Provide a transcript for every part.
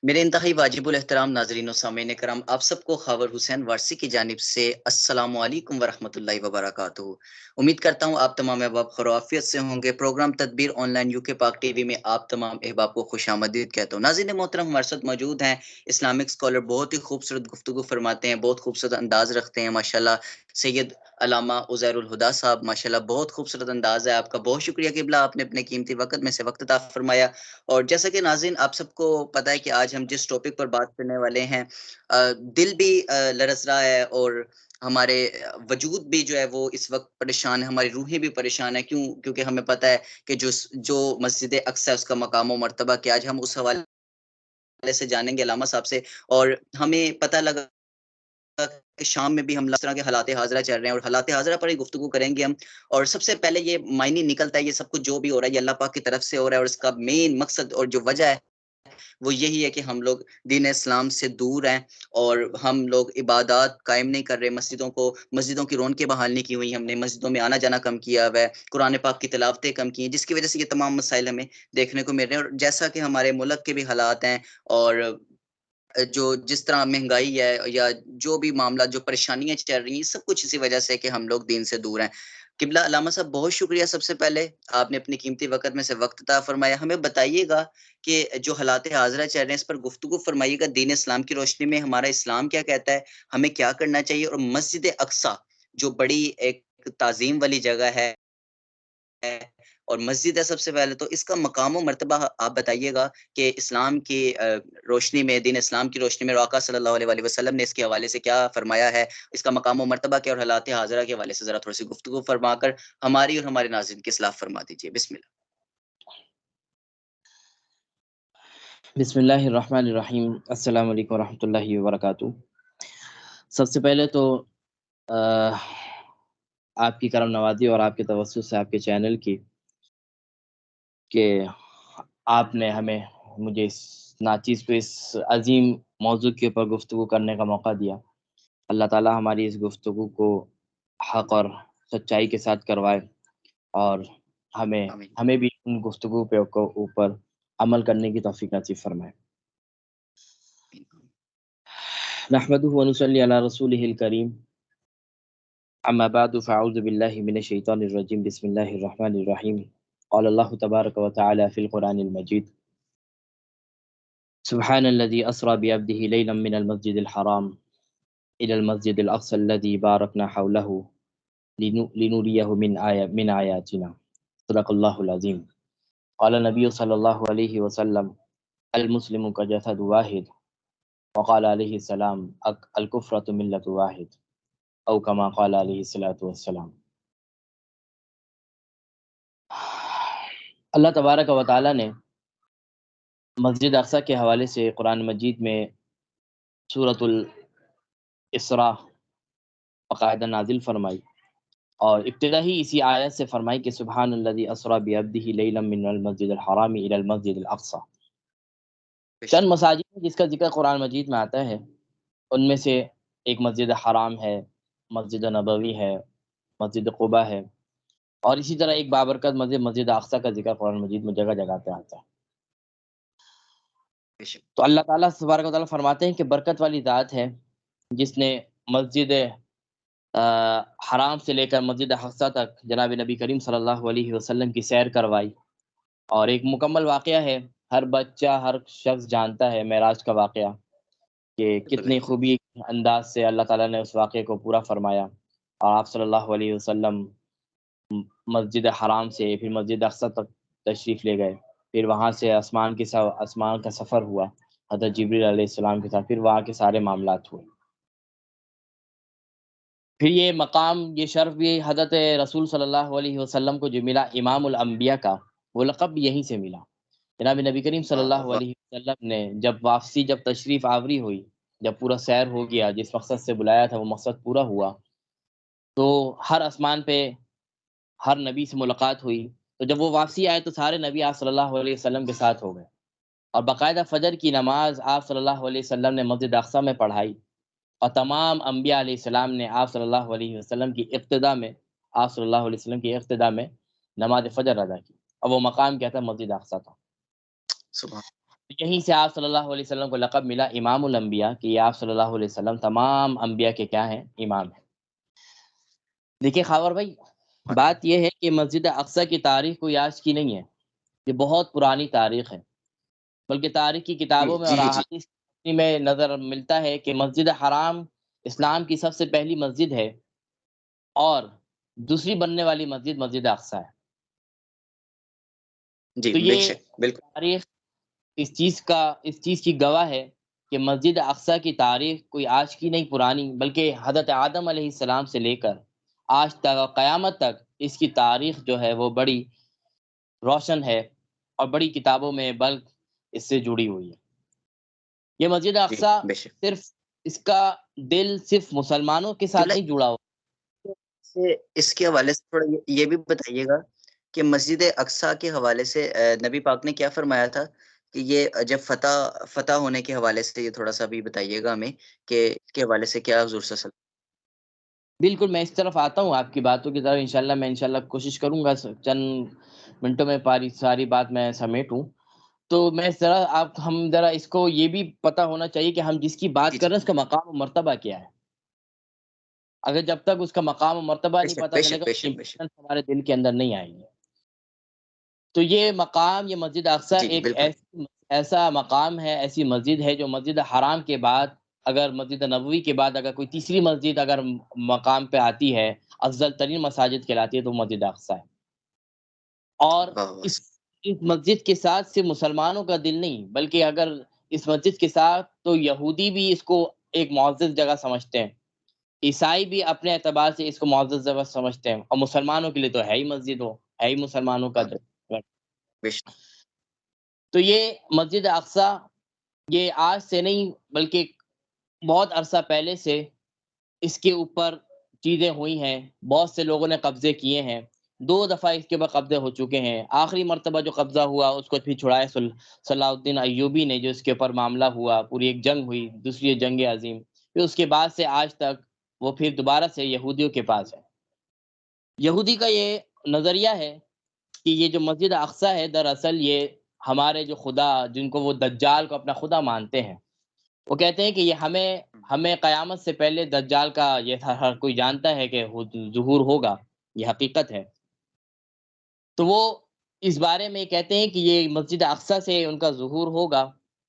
میرے انتہائی واجب الاحترام ناظرین و سامعین کرام، آپ سب کو خاور حسین وارسی کی جانب سے السلام علیکم ورحمۃ اللہ وبرکاتہ۔ امید کرتا ہوں آپ تمام احباب خیریت سے ہوں گے۔ پروگرام تدبیر آن لائن UK پاک ٹی وی میں آپ تمام احباب کو خوش آمدید کہتا ہوں۔ ناظرین محترم، ہمارے ساتھ موجود ہیں اسلامک اسکالر، بہت ہی خوبصورت گفتگو فرماتے ہیں، بہت خوبصورت انداز رکھتے ہیں ماشاءاللہ، سید علامہ عزیر الہدا صاحب ماشاءاللہ، بہت خوبصورت انداز ہے آپ کا۔ بہت شکریہ قبلہ، آپ نے اپنے قیمتی وقت میں سے وقت عطا فرمایا۔ اور جیسا کہ ناظرین آپ سب کو پتہ ہے کہ آج ہم جس ٹاپک پر بات کرنے والے ہیں، دل بھی لرز رہا ہے اور ہمارے وجود بھی جو ہے وہ اس وقت پریشان ہے، ہماری روحیں بھی پریشان ہیں، کیونکہ ہمیں پتہ ہے کہ جو مسجد اقصی ہے اس کا مقام و مرتبہ کیا۔ آج ہم اس حوالے سے جانیں گے علامہ صاحب سے، اور ہمیں پتہ لگا کہ شام میں بھی ہم اس طرح کے حالات حاضرہ چل رہے ہیں اور حالات حاضرہ پر ہی گفتگو کریں گے ہم۔ اور سب سے پہلے یہ معنی نکلتا ہے، یہ سب کچھ جو بھی ہو رہا ہے یہ اللہ پاک کی طرف سے ہو رہا ہے، اور اس کا مین مقصد اور جو وجہ ہے وہ یہی ہے کہ ہم لوگ دین اسلام سے دور ہیں، اور ہم لوگ عبادات قائم نہیں کر رہے، مسجدوں کی رونقیں بحال نہیں کی ہوئی، ہم نے مسجدوں میں آنا جانا کم کیا ہوا ہے، قرآن پاک کی تلاوتیں کم کی ہیں، جس کی وجہ سے یہ تمام مسائل ہمیں دیکھنے کو مل رہے ہیں۔ اور جیسا کہ ہمارے ملک کے بھی حالات ہیں، اور جس طرح مہنگائی ہے یا جو بھی معاملات، جو پریشانیاں چل رہی ہیں، سب کچھ اسی وجہ سے کہ ہم لوگ دین سے دور ہیں۔ قبلہ علامہ صاحب بہت شکریہ، سب سے پہلے آپ نے اپنی قیمتی وقت میں سے وقت عطا فرمایا۔ ہمیں بتائیے گا کہ جو حالات حاضرہ چل رہے ہیں اس پر گفتگو فرمائیے گا، دین اسلام کی روشنی میں ہمارا اسلام کیا کہتا ہے، ہمیں کیا کرنا چاہیے، اور مسجد اقصی جو بڑی ایک تعظیم والی جگہ ہے اور مسجد ہے، سب سے پہلے تو اس کا مقام و مرتبہ آپ بتائیے گا کہ اسلام کی روشنی میں، دین اسلام کی روشنی میں آقا صلی اللہ علیہ وسلم نے اس کے حوالے سے کیا فرمایا ہے، اس کا مقام و مرتبہ کیا، اور حالات حاضرہ کے حوالے سے ذرا تھوڑی سی گفتگو فرما کر ہماری اور ہمارے ناظرین کی اصلاح فرما دیجیے۔ بسم اللہ۔ بسم اللہ الرحمن الرحیم۔ السلام علیکم ورحمۃ اللہ وبرکاتہ۔ سب سے پہلے تو آپ کی کرم نوازی اور آپ کے توسط سے آپ کے چینل کی، کہ آپ نے مجھے اس ناچیز کو، اس عظیم موضوع کے اوپر گفتگو کرنے کا موقع دیا۔ اللہ تعالی ہماری اس گفتگو کو حق اور سچائی کے ساتھ کروائے، اور آمین۔ ہمیں بھی ان گفتگو پہ اوپر عمل کرنے کی توفیق نصیب فرمائے۔ نحمده ونصلي على رسوله الكريم، اما بعد فاعوذ بالله من الشيطان الرجيم، بسم الله الرحمن الرحيم۔ قال الله تبارك وتعالى في القرآن المجيد: سبحان الذي أسرى بعبده ليلا من المسجد الحرام إلى المسجد الأقصى الذي باركنا حوله لنريه من آياتنا، صدق الله العظيم۔ قال النبي صلى الله عليه وسلم: المسلم كجسد واحد، وقال عليه السلام: الكفرة ملة واحد، او كما قال علیہ الصلوۃ والسلام۔ اللہ تبارک و تعالیٰ نے مسجد اقصی کے حوالے سے قرآن مجید میں سورۃ الاسراء باقاعدہ نازل فرمائی، اور ابتدا ہی اسی آیت سے فرمائی کہ سبحان الذی اسریٰ بعبدہ لیلا من المسجد الحرام الی المسجد الاقصی۔ چند مساجد ہیں جس کا ذکر قرآن مجید میں آتا ہے، ان میں سے ایک مسجد حرام ہے، مسجد نبوی ہے، مسجد قباء ہے، اور اسی طرح ایک بابرکت مسجد اقصی کا ذکر قرآن مجید میں جگہ جگہ پہ آتا ہے۔ تو اللہ تعالیٰ تبارک و تعالیٰ فرماتے ہیں کہ برکت والی ذات ہے جس نے مسجد حرام سے لے کر مسجد اقصی تک جناب نبی کریم صلی اللہ علیہ وسلم کی سیر کروائی، اور ایک مکمل واقعہ ہے، ہر بچہ ہر شخص جانتا ہے معراج کا واقعہ، کہ کتنی خوبی انداز سے اللہ تعالیٰ نے اس واقعے کو پورا فرمایا، اور آپ صلی اللہ علیہ وسلم مسجد حرام سے پھر مسجد اقصی تک تشریف لے گئے، پھر وہاں سے آسمان کا سفر ہوا حضرت جبریل علیہ السلام کے ساتھ، پھر وہاں کے سارے معاملات ہوئے۔ پھر یہ مقام، یہ شرف بھی حضرت رسول صلی اللہ علیہ وسلم کو جو ملا، امام الانبیاء کا وہ لقب بھی یہیں سے ملا۔ جناب نبی کریم صلی اللہ علیہ وسلم نے جب تشریف آوری ہوئی، جب پورا سیر ہو گیا، جس مقصد سے بلایا تھا وہ مقصد پورا ہوا، تو ہر آسمان پہ ہر نبی سے ملاقات ہوئی، تو جب وہ واپسی آئے تو سارے نبی آپ صلی اللہ علیہ وسلم کے ساتھ ہو گئے، اور باقاعدہ فجر کی نماز آپ صلی اللہ علیہ وسلم نے مسجد اقصی میں پڑھائی، اور تمام انبیاء علیہ السلام نے آپ صلی اللہ علیہ وسلم کی ابتدا میں نماز فجر ادا کی، اور وہ مقام کیا تھا؟ مسجد اقصی تھا۔ یہیں سے آپ صلی اللہ علیہ وسلم کو لقب ملا امام الانبیاء، کہ یہ آپ صلی اللہ علیہ وسلم تمام انبیاء کے کیا ہیں؟ امام ہیں۔ دیکھیے خاور بھائی، بات یہ ہے کہ مسجد اقصی کی تاریخ کوئی آج کی نہیں ہے، یہ بہت پرانی تاریخ ہے، بلکہ تاریخ کی کتابوں میں اور جی جی احادیث میں نظر ملتا ہے کہ مسجد حرام اسلام کی سب سے پہلی مسجد ہے، اور دوسری بننے والی مسجد مسجد اقصی ہے۔ جی تو بے یہ شک بالکل تاریخ اس چیز کی گواہ ہے کہ مسجد اقصی کی تاریخ کوئی آج کی نہیں پرانی، بلکہ حضرت آدم علیہ السلام سے لے کر آج تک اور قیامت تک اس کی تاریخ جو ہے وہ بڑی روشن ہے، اور بڑی کتابوں میں بلکہ اس سے جڑی ہوئی ہے۔ یہ مسجد جی اقصی بے شک صرف اس کا دل صرف مسلمانوں کے ساتھ قبلہ نہیں جڑا ہوا۔ سے اس کے حوالے سے تھوڑا یہ بھی بتائیے گا کہ مسجد اقصی کے حوالے سے نبی پاک نے کیا فرمایا تھا کہ یہ جب فتح ہونے کے حوالے سے یہ تھوڑا سا بھی بتائیے گا ہمیں کہ اس کے حوالے سے کیا حضور صلی اللہ بالکل، میں اس طرف آتا ہوں آپ کی باتوں کی طرف، انشاءاللہ میں انشاءاللہ کوشش کروں گا چند منٹوں میں ساری بات میں سمیٹوں۔ تو میں ذرا ہم اس کو یہ بھی پتہ ہونا چاہیے کہ ہم جس کی بات جی کر جی رہے ہیں اس کا مقام و مرتبہ کیا ہے۔ اگر جب تک اس کا مقام و مرتبہ بے نہیں شک پتہ بے چلے شک گا، بے اس کی شک بے شک امپورٹنس ہمارے دل کے اندر نہیں آئے گی۔ تو یہ مقام، یہ مسجد اقصی جی ایک بالکل ایسا مقام ہے، ایسی مسجد ہے جو مسجد حرام کے بعد، اگر مسجد نبوی کے بعد اگر کوئی تیسری مسجد اگر مقام پہ آتی ہے، افضل ترین مساجد کہلاتی ہے، تو مسجد اقصی ہے۔ اور واہ واہ اس اس مسجد کے ساتھ صرف مسلمانوں کا دل نہیں، بلکہ اگر اس مسجد کے ساتھ تو یہودی بھی اس کو ایک معزز جگہ سمجھتے ہیں، عیسائی بھی اپنے اعتبار سے اس کو معزز جگہ سمجھتے ہیں، اور مسلمانوں کے لیے تو ہے ہی مسجد، ہو ہے ہی مسلمانوں کا واہ، گھر۔ بے شک تو یہ مسجد اقصی، یہ آج سے نہیں بلکہ بہت عرصہ پہلے سے اس کے اوپر چیزیں ہوئی ہیں، بہت سے لوگوں نے قبضے کیے ہیں، 2 دفعہ اس کے اوپر قبضے ہو چکے ہیں۔ آخری مرتبہ جو قبضہ ہوا اس کو پھر چھڑایا صلاح الدین ایوبی نے، جو اس کے اوپر معاملہ ہوا، پوری ایک جنگ ہوئی، دوسری جنگ عظیم، پھر اس کے بعد سے آج تک وہ پھر دوبارہ سے یہودیوں کے پاس ہے۔ یہودی کا یہ نظریہ ہے کہ یہ جو مسجد اقصی ہے، دراصل یہ ہمارے جو خدا، جن کو وہ دجال کو اپنا خدا مانتے ہیں، وہ کہتے ہیں کہ یہ ہمیں قیامت سے پہلے دجال کا یہ ہر کوئی جانتا ہے کہ ظہور ہوگا، یہ حقیقت ہے۔ تو وہ اس بارے میں کہتے ہیں کہ یہ مسجد اقصی سے ان کا ظہور ہوگا،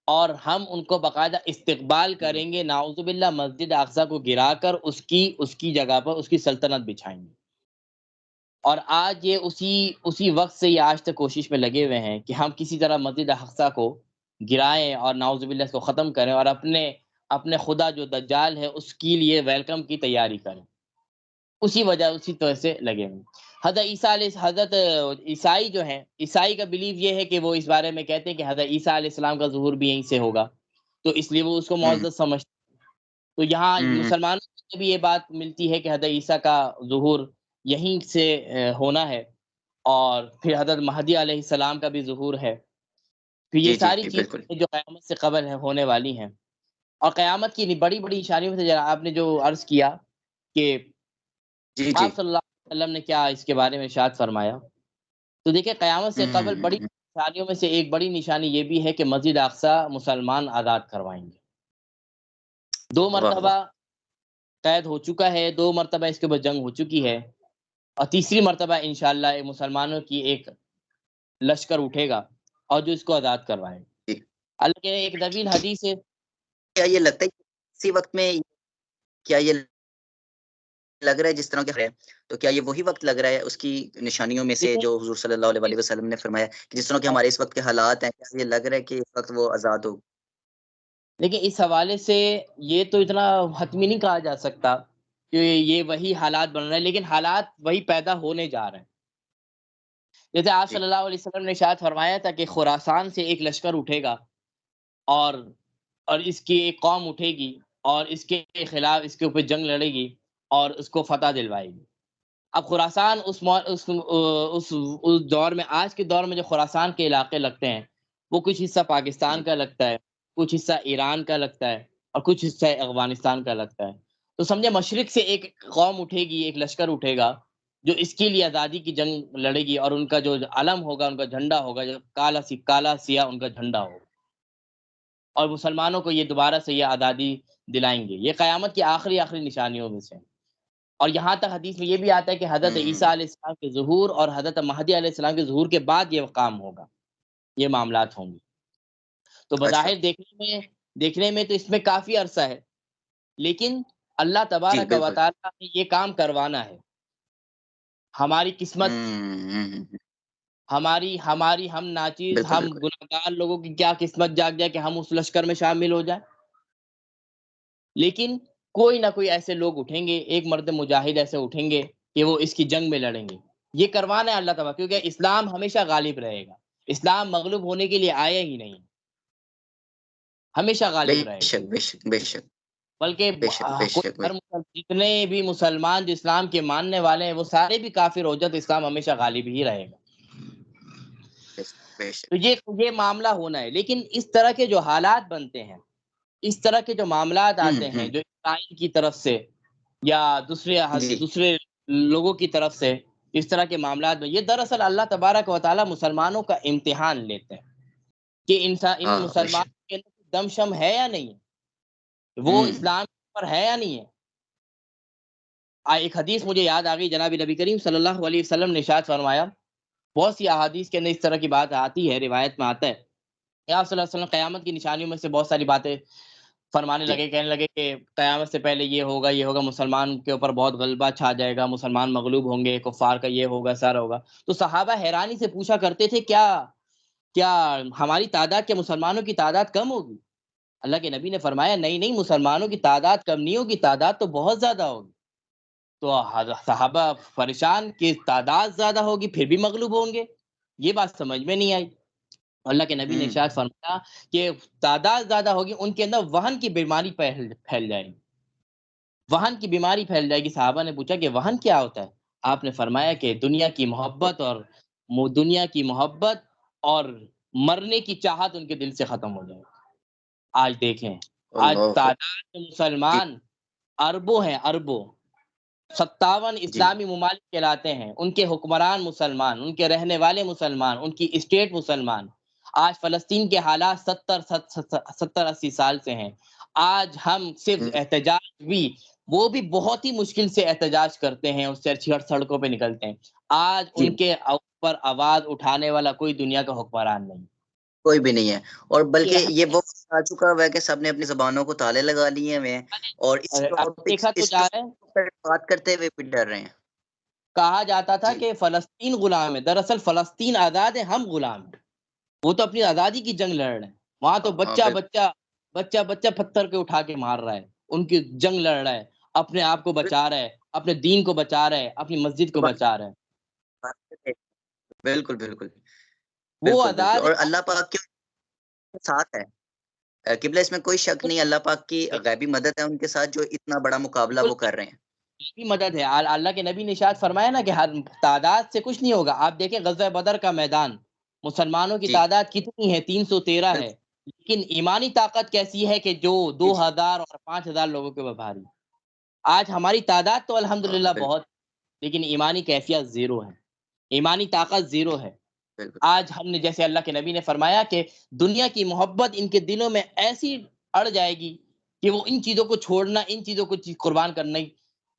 اور ہم ان کو باقاعدہ استقبال کریں گے، نعوذ باللہ مسجد اقصی کو گرا کر اس کی جگہ پر اس کی سلطنت بچھائیں گے۔ اور آج یہ اسی وقت سے یہ آج تک کوشش میں لگے ہوئے ہیں کہ ہم کسی طرح مسجد اقصی کو گرائیں اور نعوذ باللہ اس کو ختم کریں، اور اپنے خدا جو دجال ہے اس کے لیے ویلکم کی تیاری کریں۔ اسی طرح سے لگے ہوئے ہیں۔ حضرت عیسائی جو ہیں، عیسائی کا بلیف یہ ہے کہ وہ اس بارے میں کہتے ہیں کہ حضرت عیسیٰ علیہ السلام کا ظہور بھی یہیں سے ہوگا، تو اس لیے وہ اس کو ہوں معزز سمجھتے ہیں۔ تو یہاں ہوں مسلمانوں کو بھی یہ بات ملتی ہے کہ حضرت عیسیٰ کا ظہور یہیں سے ہونا ہے، اور پھر حضرت مہدی علیہ السلام کا بھی ظہور ہے۔ پھر یہ جی جی ساری جی بالکل چیزیں جو قیامت سے قبل ہونے والی ہیں، اور قیامت کی بڑی بڑی نشانیوں میں سے آپ نے جو عرض کیا کہ جی جی آپ صلی اللہ علیہ وسلم نے کیا اس کے بارے میں ارشاد فرمایا، تو دیکھیں قیامت سے قبل بڑی ہوں نشانیوں میں سے ایک بڑی نشانی یہ بھی ہے کہ مسجد اقصی مسلمان آزاد کروائیں گے۔ 2 مرتبہ واہ قید ہو چکا ہے، 2 مرتبہ اس کے اوپر جنگ ہو چکی ہے، اور تیسری مرتبہ انشاءاللہ مسلمانوں کی ایک لشکر اٹھے گا اور جو اس کو آزاد کروائے گا۔ جی اللہ کے ایک طویل حدیث ہے۔ کیا یہ لگتا ہے کہ اسی وقت میں کیا یہ لگ رہا ہے جس طرح کے تو کیا یہ وہی وقت لگ رہا ہے اس کی نشانیوں میں سے دیکھیں جو حضور صلی اللہ علیہ وسلم نے فرمایا کہ جس طرح کے ہمارے اس وقت کے حالات ہیں، کیا یہ لگ رہا ہے کہ اس وقت وہ آزاد ہو؟ لیکن اس حوالے سے یہ تو اتنا حتمی نہیں کہا جا سکتا کہ یہ وہی حالات بن رہے ہیں، لیکن حالات وہی پیدا ہونے جا رہے ہیں۔ جیسے آپ جی صلی اللہ علیہ وسلم نے ارشاد فرمایا تھا کہ خراسان سے ایک لشکر اٹھے گا، اور اس کی ایک قوم اٹھے گی، اور اس کے خلاف اس کے اوپر جنگ لڑے گی اور اس کو فتح دلوائے گی۔ اب خراسان اس دور میں، آج کے دور میں جو خراسان کے علاقے لگتے ہیں، وہ کچھ حصہ پاکستان جی کا لگتا ہے، کچھ حصہ ایران کا لگتا ہے، اور کچھ حصہ افغانستان کا لگتا ہے۔ تو سمجھے مشرق سے ایک قوم اٹھے گی، ایک لشکر اٹھے گا جو اس کے لیے آزادی کی جنگ لڑے گی، اور ان کا جو علم ہوگا، ان کا جھنڈا ہوگا، جو کالا سیاہ ان کا جھنڈا ہوگا۔ اور مسلمانوں کو یہ دوبارہ سے یہ آزادی دلائیں گے. یہ قیامت کی آخری نشانیوں میں سے. اور یہاں تک حدیث میں یہ بھی آتا ہے کہ حضرت عیسیٰ علیہ السلام کے ظہور اور حضرت مہدی علیہ السلام کے ظہور کے بعد یہ کام ہوگا، یہ معاملات ہوں گے. تو اچھا بظاہر دیکھنے میں تو اس میں کافی عرصہ ہے، لیکن اللہ جی تبارک و بالکل تعالیٰ نے یہ کام کروانا ہے. ہماری قسمت، ہم ناچیز، بالکل ہم بالکل گناہگار لوگوں کی کیا قسمت جاگ جائے کہ ہم اس لشکر میں شامل ہو جائیں. لیکن کوئی نہ کوئی ایسے لوگ اٹھیں گے، ایک مرد مجاہد ایسے اٹھیں گے کہ وہ اس کی جنگ میں لڑیں گے. یہ کروانا ہے اللہ تعالیٰ، کیونکہ اسلام ہمیشہ غالب رہے گا. اسلام مغلوب ہونے کے لیے آیا ہی نہیں، ہمیشہ بے غالب رہے گا. شک بے شک بے شک بلکہ بے شک بے کوئی شک بے جتنے بھی مسلمان جو اسلام کے ماننے والے ہیں وہ سارے بھی کافر ہو جائیں تو اسلام ہمیشہ غالب ہی رہے گا. بے شک تو یہ معاملہ ہونا ہے. لیکن اس طرح کے جو حالات بنتے ہیں، اس طرح کے جو معاملات آتے ہیں جو اسرائیل کی طرف سے یا جی دوسرے لوگوں کی طرف سے، اس طرح کے معاملات میں یہ دراصل اللہ تبارک و تعالیٰ مسلمانوں کا امتحان لیتے ہیں کہ ان ہاں بے شک مسلمانوں کے اندر دم شم ہے یا نہیں، وہ اسلام پر ہے یا نہیں ہے. ایک حدیث مجھے یاد آ گئی، جناب نبی کریم صلی اللہ علیہ وسلم نے ارشاد فرمایا، بہت سی احادیث کے اندر اس طرح کی بات آتی ہے، روایت میں آتا ہے کہ آپ صلی اللہ علیہ وسلم قیامت کی نشانیوں میں سے بہت ساری باتیں فرمانے جی لگے، کہنے لگے کہ قیامت سے پہلے یہ ہوگا، مسلمان کے اوپر بہت غلبہ چھا جائے گا، مسلمان مغلوب ہوں گے، کفار کا یہ ہوگا، سارا ہوگا. تو صحابہ حیرانی سے پوچھا کرتے تھے کیا ہماری تعداد، کیا مسلمانوں کی تعداد کم ہوگی؟ اللہ کے نبی نے فرمایا نہیں، مسلمانوں کی تعداد کم نہیں ہوگی، تعداد تو بہت زیادہ ہوگی. تو صحابہ پریشان کہ تعداد زیادہ ہوگی پھر بھی مغلوب ہوں گے، یہ بات سمجھ میں نہیں آئی. اللہ کے نبی نے ارشاد فرمایا کہ تعداد زیادہ ہوگی، ان کے اندر وہن کی بیماری پھیل جائے گی، وہن کی بیماری پھیل جائے گی. صحابہ نے پوچھا کہ وہن کیا ہوتا ہے؟ آپ نے فرمایا کہ دنیا کی محبت اور مرنے کی چاہت ان کے دل سے ختم ہو جائے گی. آج دیکھیں، آج اللہ تعداد میں جی مسلمان اربوں ہیں، اربوں. 57 جی اسلامی ممالک کہلاتے ہیں، ان کے حکمران مسلمان، ان کے رہنے والے مسلمان، ان کی اسٹیٹ مسلمان. آج فلسطین کے حالات 70-80 سال سے ہیں. آج ہم صرف احتجاج وہ بھی بہت ہی مشکل سے احتجاج کرتے ہیں، اس سے سڑکوں پہ نکلتے ہیں. آج جی ان کے اوپر آواز اٹھانے والا کوئی دنیا کا حکمران نہیں. کوئی بھی نہیں ہے، اور یہ بلکہ یہ وقت آ چکا ہوا ہے کہ سب نے اپنی زبانوں کو تالے لگا لیے ہوئے ہیں اور اب دیکھا تو اس جا رہا ہے، ٹاپک پر بات کرتے ہوئے بھی ڈر رہے ہیں. کہا جاتا تھا جی کہ فلسطین غلام ہے، دراصل فلسطین آزاد ہے، ہم غلام ہیں. وہ تو اپنی آزادی کی جنگ لڑ رہے ہیں، وہاں تو ہاں بچہ پتھر کے اٹھا کے مار رہا ہے، ان کی جنگ لڑ رہا ہے، اپنے آپ کو بچا رہا ہے، اپنے دین کو بچا رہا ہے، اپنی مسجد کو بچا رہا ہے. بالکل بالکل وہ بالکل بالکل. آزاد اور ہے. اللہ پاک کے ساتھ ہے قبلہ، اس میں کوئی شک نہیں. اللہ پاک کی غیبی مدد ہے ان کے ساتھ، جو اتنا بڑا مقابلہ بالکل وہ کر رہے ہیں. کی مدد ہے. اللہ کے نبی نے ارشاد فرمایا نا کہ ہر تعداد سے کچھ نہیں ہوگا. آپ دیکھیں غزوہ بدر کا میدان، مسلمانوں کی جی تعداد کتنی ہے؟ 313 ہے. بالکل لیکن ایمانی طاقت کیسی ہے کہ جو جی جی 2000 اور 5000 لوگوں کے بھاری. آج ہماری تعداد تو ہاں الحمدللہ بالکل بہت، لیکن ایمانی کیفیت زیرو ہے، ایمانی طاقت زیرو ہے. بالکل آج ہم نے، جیسے اللہ کے نبی نے فرمایا کہ دنیا کی محبت ان کے دلوں میں ایسی اڑ جائے گی کہ وہ ان چیزوں کو چھوڑنا، ان چیزوں کو قربان کرنا ہی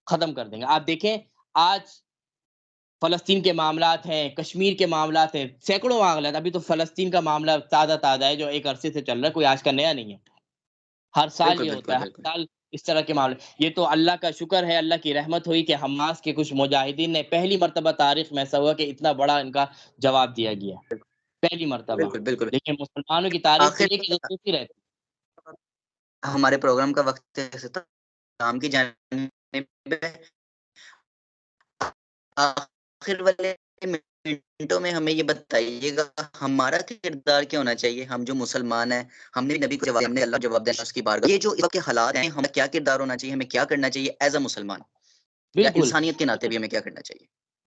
ختم کر دیں گے. آپ دیکھیں آج فلسطین کے معاملات ہیں، کشمیر کے معاملات ہیں، سینکڑوں معاملات. ابھی تو فلسطین کا معاملہ تازہ ہے جو ایک عرصے سے چل رہا ہے، کوئی آج کا نیا نہیں ہے. ہر سال بالکل یہ ہوتا بالکل ہے، ہر بالکل سال اس طرح کے معاملے. یہ تو اللہ کا شکر ہے، اللہ کی رحمت ہوئی کہ حماس کے کچھ مجاہدین نے پہلی مرتبہ تاریخ میں ایسا ہوا کہ اتنا بڑا ان کا جواب دیا گیا، پہلی مرتبہ. بالکل بالکل. لیکن مسلمانوں کی تاریخ تو آخر یہ کہ جو سوچی رہتے. ہمارے پروگرام کا وقت اختتام کی جانب ہے. آخر والے منٹوں میں ہمیں یہ بتائیے گا ہمارا کردار کیا ہونا چاہیے؟ ہم جو مسلمان ہیں، ہم نے نبی کو جواب، ہم نے اللہ جواب دینا اس کی بارگاہ. یہ جو اس وقت کے حالات ہیں، ہمیں کیا کردار ہونا چاہیے؟ ہمیں کیا کرنا چاہیے ایز اے مسلمان، یا بالکل. انسانیت کے ناطے بھی ہمیں کیا کرنا چاہیے؟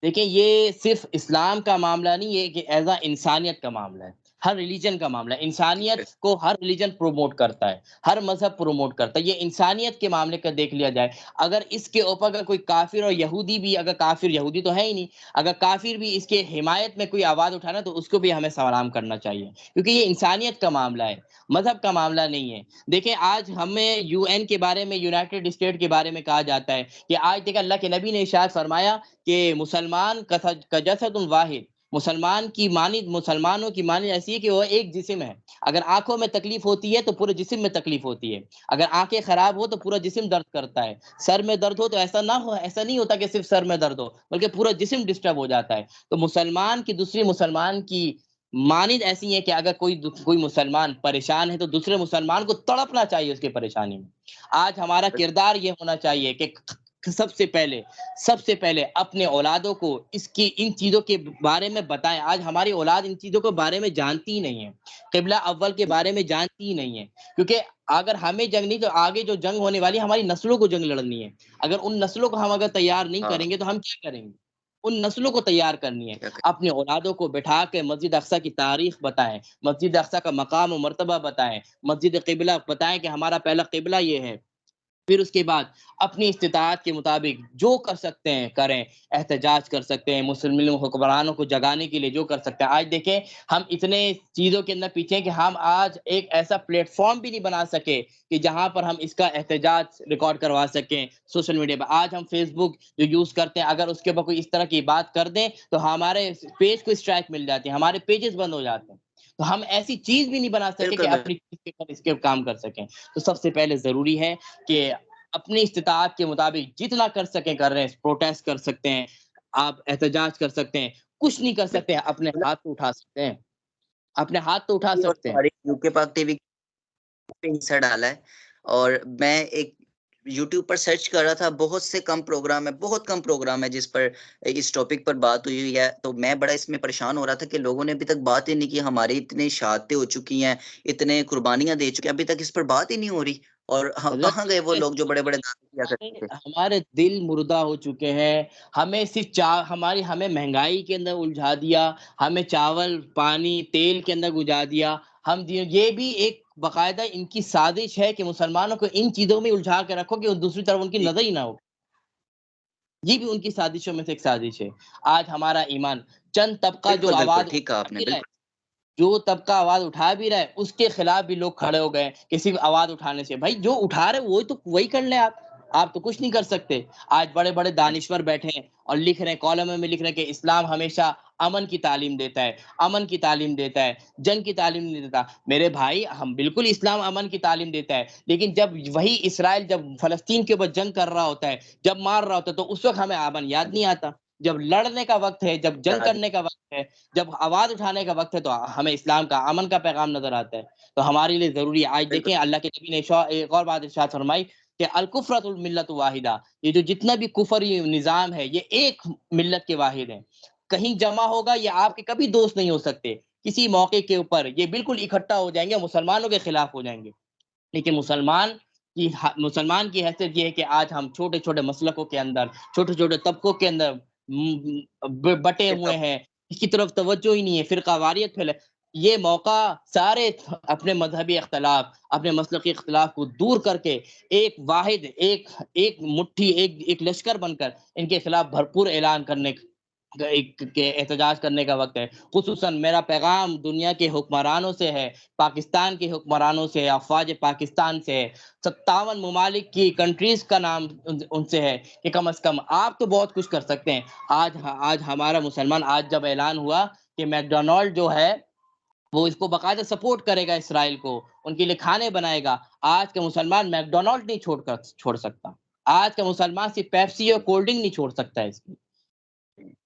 دیکھیں یہ صرف اسلام کا معاملہ نہیں، یہ کہ ایز اے انسانیت کا معاملہ ہے. ہر ریلیجن کا معاملہ ہے، انسانیت کو ہر ریلیجن پروموٹ کرتا ہے، ہر مذہب پروموٹ کرتا ہے، یہ انسانیت کے معاملے کا دیکھ لیا جائے۔ اگر اس کے اوپر اگر کوئی کافر اور یہودی بھی، اگر کافر یہودی تو ہے ہی نہیں، اگر کافر بھی اس کے حمایت میں کوئی آواز اٹھانا تو اس کو بھی ہمیں سلام کرنا چاہیے، کیونکہ یہ انسانیت کا معاملہ ہے، مذہب کا معاملہ نہیں ہے۔ دیکھیں آج ہمیں یو این کے بارے میں، یونائٹڈ اسٹیٹ کے بارے میں کہا جاتا ہے کہ آج دیکھیں اللہ کے نبی نے ارشاد فرمایا کہ مسلمان کا جسد واحد، مسلمان کی مانند، مسلمانوں کی مانند ایسی ہے کہ وہ ایک جسم ہے۔ اگر آنکھوں میں تکلیف ہوتی ہے تو پورے جسم میں تکلیف ہوتی ہے، اگر آنکھیں خراب ہو تو پورا جسم درد کرتا ہے، سر میں درد ہو تو ایسا نہ ہو، ایسا نہیں ہوتا کہ صرف سر میں درد ہو بلکہ پورا جسم ڈسٹرب ہو جاتا ہے۔ تو مسلمان کی دوسری مسلمان کی مانند ایسی ہے کہ اگر کوئی مسلمان پریشان ہے تو دوسرے مسلمان کو تڑپنا چاہیے اس کی پریشانی میں۔ آج ہمارا کردار یہ ہونا چاہیے کہ سب سے پہلے اپنے اولادوں کو اس کی ان چیزوں کے بارے میں بتائیں۔ آج ہماری اولاد ان چیزوں کے بارے میں جانتی ہی نہیں ہے، قبلہ اول کے بارے میں جانتی ہی نہیں ہے، کیونکہ اگر ہمیں جنگ نہیں تو آگے جو جنگ ہونے والی ہے ہماری نسلوں کو جنگ لڑنی ہے۔ اگر ان نسلوں کو ہم اگر تیار نہیں ہاں کریں گے تو ہم کیا کریں گے؟ ان نسلوں کو تیار کرنی ہے۔ کیا کہ اپنے اولادوں کو بٹھا کے مسجد اقصی کی تاریخ بتائیں، مسجد اقصی کا مقام و مرتبہ بتائیں، مسجد قبلہ بتائیں کہ ہمارا پہلا قبلہ یہ ہے۔ پھر اس کے بعد اپنی استطاعت کے مطابق جو کر سکتے ہیں کریں، احتجاج کر سکتے ہیں، مسلم حکمرانوں کو جگانے کے لیے جو کر سکتے ہیں۔ آج دیکھیں ہم اتنے چیزوں کے اندر پیچھے ہیں کہ ہم آج ایک ایسا پلیٹ فارم بھی نہیں بنا سکے کہ جہاں پر ہم اس کا احتجاج ریکارڈ کروا سکیں سوشل میڈیا پہ۔ آج ہم فیس بک جو یوز کرتے ہیں، اگر اس کے اوپر کوئی اس طرح کی بات کر دیں تو ہمارے پیج کو اسٹرائک مل جاتی ہے، ہمارے پیجز بند ہو جاتے ہیں۔ تو ہم ایسی چیز بھی نہیں بنا سکے کہ بالکل اپنی چیز کے اوپر اس کے کام کر سکیں۔ تو سب سے پہلے ضروری ہے کہ اپنی استطاعت کے مطابق جتنا کر سکیں کر رہے ہیں، پروٹیسٹ کر سکتے ہیں، آپ احتجاج کر سکتے ہیں، کچھ نہیں کر سکتے ہیں اپنے بالکل ہاتھ تو اٹھا سکتے ہیں، اپنے ہاتھ تو اٹھا اور سکتے ہیں۔ ہماری یوکے پاک ٹی وی پہ حصہ ڈالا ہے، اور میں ایک یوٹیوب پر سرچ کر رہا تھا، بہت سے کم پروگرام ہے، بہت کم پروگرام ہے جس پر اس ٹاپک پر بات ہوئی ہے، تو میں بڑا اس میں پریشان ہو رہا تھا کہ لوگوں نے ابھی تک بات ہی نہیں کی۔ ہماری اتنی شہادتیں ہو چکی ہیں، اتنے قربانیاں دے چکے ہیں، ابھی تک اس پر بات ہی نہیں ہو رہی، اور حضرت کہاں گئے وہ لوگ جو بڑے بڑے دعوے کیا کرتے تھے؟ ہمارے دل مردہ ہو چکے ہیں، ہمیں صرف ہمیں مہنگائی کے اندر الجھا دیا، ہمیں چاول پانی تیل کے اندر گجا دیا۔ یہ بھی ایک باقاعدہ ان کی سازش ہے کہ مسلمانوں کو ان چیزوں میں الجھا کے رکھو کہ دوسری طرف ان کی جی نظر ہی نہ ہو۔ یہ بھی ان کی سازشوں میں سے ایک سازش ہے۔ آج ہمارا ایمان چند طبقہ جو بالکل بالکل آواز ٹھیک کہا اٹھا آپ نے، بھی رہا ہے، بالکل جو طبقہ آواز اٹھا بھی رہا ہے اس کے خلاف بھی لوگ کھڑے ہو گئے کہ صرف آواز اٹھانے سے۔ بھائی جو اٹھا رہے وہی کر لیں آپ تو کچھ نہیں کر سکتے۔ آج بڑے بڑے دانشور بیٹھے ہیں اور لکھ رہے ہیں، کالم میں لکھ رہے ہیں کہ اسلام ہمیشہ امن کی تعلیم دیتا ہے، امن کی تعلیم دیتا ہے، جنگ کی تعلیم نہیں دیتا۔ میرے بھائی ہم بالکل اسلام امن کی تعلیم دیتا ہے، لیکن جب وہی اسرائیل جب فلسطین کے اوپر جنگ کر رہا ہوتا ہے، جب مار رہا ہوتا ہے تو اس وقت ہمیں امن یاد نہیں آتا۔ جب لڑنے کا وقت ہے، جب جنگ یاد کرنے کا وقت ہے، جب آواز اٹھانے کا وقت ہے تو ہمیں اسلام کا امن کا پیغام نظر آتا ہے۔ تو ہمارے لیے ضروری ہے۔ آج بالکل دیکھیں اللہ کے نبی نے ایک اور بات ارشاد فرمائی کہ الکفرۃ الملت واحدہ، یہ جو جتنا بھی کفری نظام ہے یہ ایک ملت کے واحد ہیں، کہیں جمع ہوگا یہ آپ کے کبھی دوست نہیں ہو سکتے۔ کسی موقع کے اوپر یہ بالکل اکٹھا ہو جائیں گے، مسلمانوں کے خلاف ہو جائیں گے۔ لیکن مسلمان کی حیثیت یہ ہے کہ آج ہم چھوٹے چھوٹے مسلکوں کے اندر، چھوٹے چھوٹے طبقوں کے اندر بٹے بالکل ہوئے ہیں، اس کی طرف توجہ ہی نہیں ہے، فرقہ واریت پھیلے۔ یہ موقع سارے اپنے مذہبی اختلاف، اپنے مسلقی اختلاف کو دور کر کے ایک واحد ایک مٹھی ایک لشکر بن کر ان کے خلاف بھرپور اعلان کرنے کے احتجاج کرنے کا وقت ہے۔ خصوصاً میرا پیغام دنیا کے حکمرانوں سے ہے، پاکستان کے حکمرانوں سے، افواج پاکستان سے، 57 ممالک کی کنٹریز کا نام ان سے ہے کہ کم از کم آپ تو بہت کچھ کر سکتے ہیں۔ آج ہمارا مسلمان، آج جب اعلان ہوا کہ میکڈونلڈ جو ہے وہ اس کو باقاعدہ سپورٹ کرے گا اسرائیل کو، ان کے لیے کھانے بنائے گا، آج کا مسلمان میکڈونلڈ نہیں چھوڑ سکتا۔ آج کا مسلمان صرف پیپسی اور کولڈ ڈرنک نہیں چھوڑ سکتا ہے اس کی۔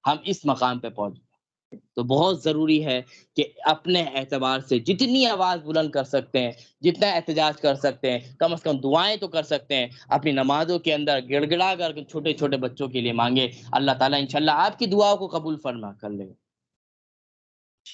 ہم اس مقام پہ پہنچ گئے۔ تو بہت ضروری ہے کہ اپنے اعتبار سے جتنی آواز بلند کر سکتے ہیں، جتنا احتجاج کر سکتے ہیں، کم از کم دعائیں تو کر سکتے ہیں، اپنی نمازوں کے اندر گڑ گڑا کر چھوٹے چھوٹے بچوں کے لیے مانگے، اللہ تعالیٰ انشاءاللہ آپ کی دعاؤں کو قبول فرما کر لے گا۔